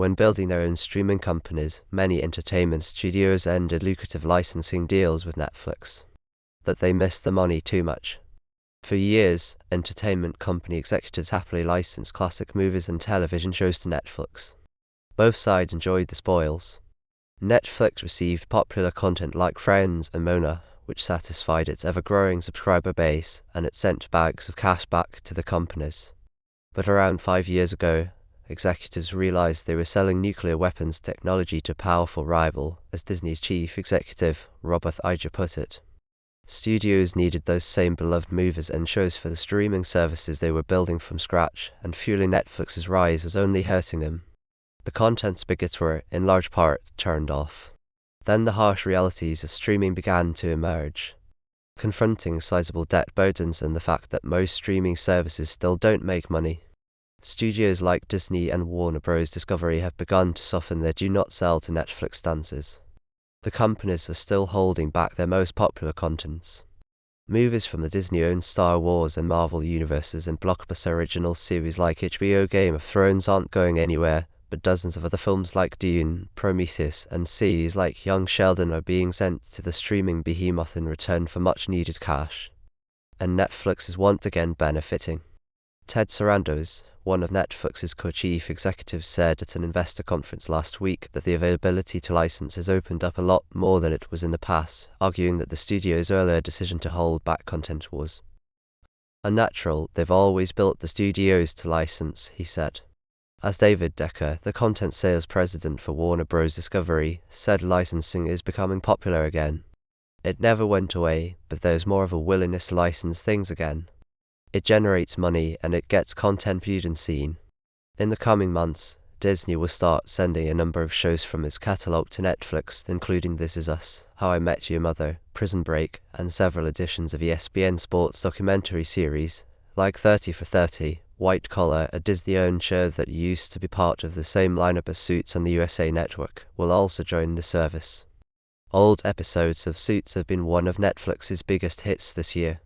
When building their own streaming companies, many entertainment studios ended lucrative licensing deals with Netflix. That they missed the money too much. For years, entertainment company executives happily licensed classic movies and television shows to Netflix. Both sides enjoyed the spoils. Netflix received popular content like Friends and Mona, which satisfied its ever-growing subscriber base, and it sent bags of cash back to the companies. But around 5 years ago, executives realized they were selling nuclear weapons technology to a powerful rival, as Disney's chief executive, Robert Iger, put it. Studios needed those same beloved movies and shows for the streaming services they were building from scratch, and fueling Netflix's rise was only hurting them. The content spigots were, in large part, turned off. Then the harsh realities of streaming began to emerge, confronting sizable debt burdens and the fact that most streaming services still don't make money. Studios like Disney and Warner Bros. Discovery have begun to soften their do not sell to Netflix stances. The companies are still holding back their most popular contents. Movies from the Disney-owned Star Wars and Marvel universes and blockbuster original series like HBO Game of Thrones aren't going anywhere, but dozens of other films like Dune, Prometheus, and series like Young Sheldon are being sent to the streaming behemoth in return for much-needed cash. And Netflix is once again benefiting. Ted Sarandos, one of Netflix's co-chief executives, said at an investor conference last week that the availability to license has opened up a lot more than it was in the past, arguing that the studio's earlier decision to hold back content was unnatural. They've always built the studios to license, he said. As David Decker, the content sales president for Warner Bros. Discovery, said, licensing is becoming popular again. It never went away, but there's more of a willingness to license things again. It generates money and it gets content viewed and seen. In the coming months, Disney will start sending a number of shows from its catalog to Netflix, including This Is Us, How I Met Your Mother, Prison Break, and several editions of ESPN Sports documentary series, like 30 for 30, White Collar, a Disney-owned show that used to be part of the same lineup as Suits on the USA Network, will also join the service. Old episodes of Suits have been one of Netflix's biggest hits this year.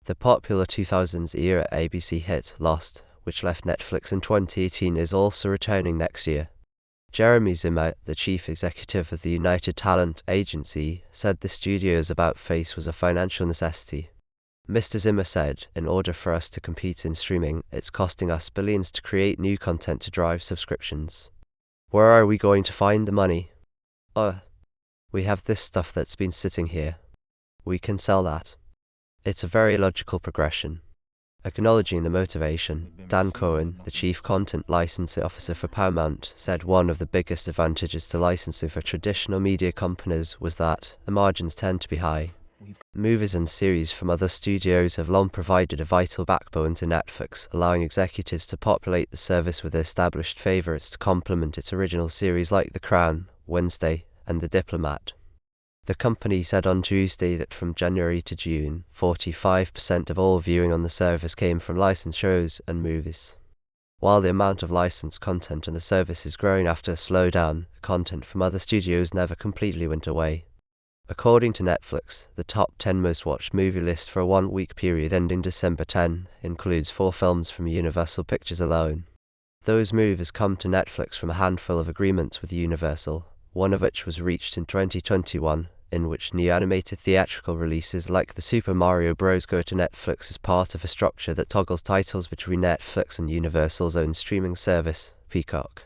The popular 2000s-era ABC hit Lost, which left Netflix in 2018, is also returning next year. Jeremy Zimmer, the chief executive of the United Talent Agency, said the studio's about-face was a financial necessity. Mr. Zimmer said, in order for us to compete in streaming, it's costing us billions to create new content to drive subscriptions. Where are we going to find the money? We have this stuff that's been sitting here. We can sell that. It's a very logical progression. Acknowledging the motivation, Dan Cohen, the chief content licensing officer for Paramount, said one of the biggest advantages to licensing for traditional media companies was that the margins tend to be high. Movies and series from other studios have long provided a vital backbone to Netflix, allowing executives to populate the service with established favorites to complement its original series like The Crown, Wednesday, and The Diplomat. The company said on Tuesday that from January to June, 45% of all viewing on the service came from licensed shows and movies. While the amount of licensed content on the service is growing after a slowdown, content from other studios never completely went away. According to Netflix, the top 10 most watched movie list for a one-week period ending December 10 includes 4 films from Universal Pictures alone. Those movies come to Netflix from a handful of agreements with Universal, one of which was reached in 2021, in which new animated theatrical releases like the Super Mario Bros. Go to Netflix as part of a structure that toggles titles between Netflix and Universal's own streaming service, Peacock.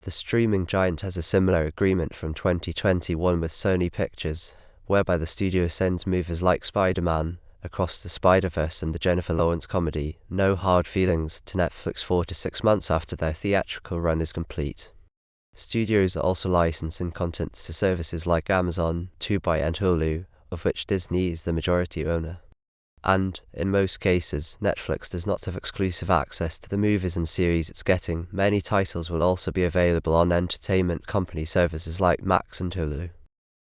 The streaming giant has a similar agreement from 2021 with Sony Pictures, whereby the studio sends movies like Spider-Man, Across the Spider-Verse, and the Jennifer Lawrence comedy No Hard Feelings to Netflix 4 to 6 months after their theatrical run is complete. Studios are also licensing content to services like Amazon, Tubi, and Hulu, of which Disney is the majority owner. And, in most cases, Netflix does not have exclusive access to the movies and series it's getting. Many titles will also be available on entertainment company services like Max and Hulu.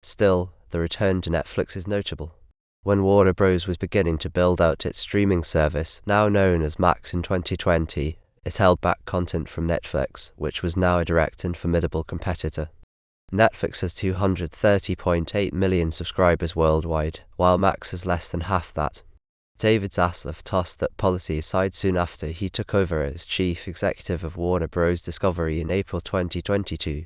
Still, the return to Netflix is notable. When Warner Bros. Was beginning to build out its streaming service, now known as Max, in 2020, it held back content from Netflix, which was now a direct and formidable competitor. Netflix has 230.8 million subscribers worldwide, while Max has less than half that. David Zaslav tossed that policy aside soon after he took over as chief executive of Warner Bros. Discovery in April 2022.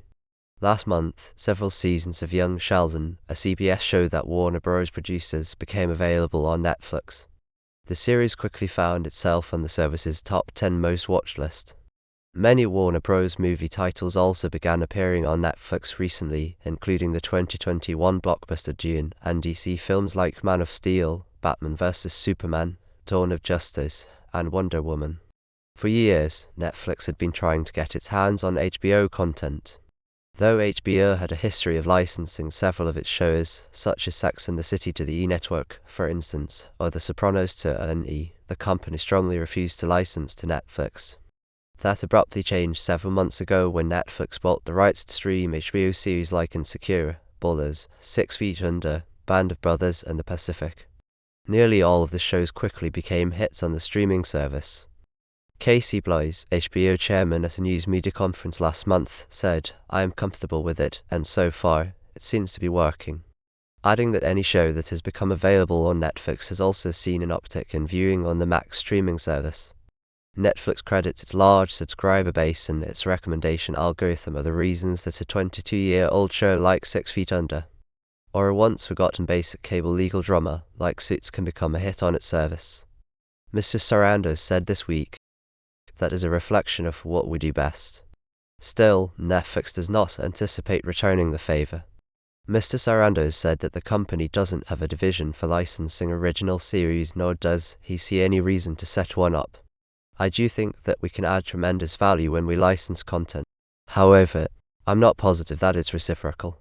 Last month, several seasons of Young Sheldon, a CBS show that Warner Bros. Produces, became available on Netflix. The series quickly found itself on the service's top 10 most watched list. Many Warner Bros. Movie titles also began appearing on Netflix recently, including the 2021 blockbuster Dune and DC films like Man of Steel, Batman vs. Superman, Dawn of Justice, and Wonder Woman. For years, Netflix had been trying to get its hands on HBO content. Though HBO had a history of licensing several of its shows, such as Sex and the City to the E! Network, for instance, or The Sopranos to A&E, the company strongly refused to license to Netflix. That abruptly changed several months ago when Netflix bought the rights to stream HBO series like Insecure, Ballers, 6 Feet Under, Band of Brothers, and The Pacific. Nearly all of the shows quickly became hits on the streaming service. Casey Bloys, HBO chairman at a news media conference last month, said, "I am comfortable with it, and so far, it seems to be working." Adding that any show that has become available on Netflix has also seen an uptick in viewing on the Max streaming service. Netflix credits its large subscriber base and its recommendation algorithm are the reasons that a 22-year-old show like 6 Feet Under, or a once-forgotten basic cable legal drama like Suits can become a hit on its service. Mr. Sarandos said this week, "That is a reflection of what we do best." Still, Netflix does not anticipate returning the favor. Mr. Sarandos said that the company doesn't have a division for licensing original series, nor does he see any reason to set one up. "I do think that we can add tremendous value when we license content. However, I'm not positive that it's reciprocal."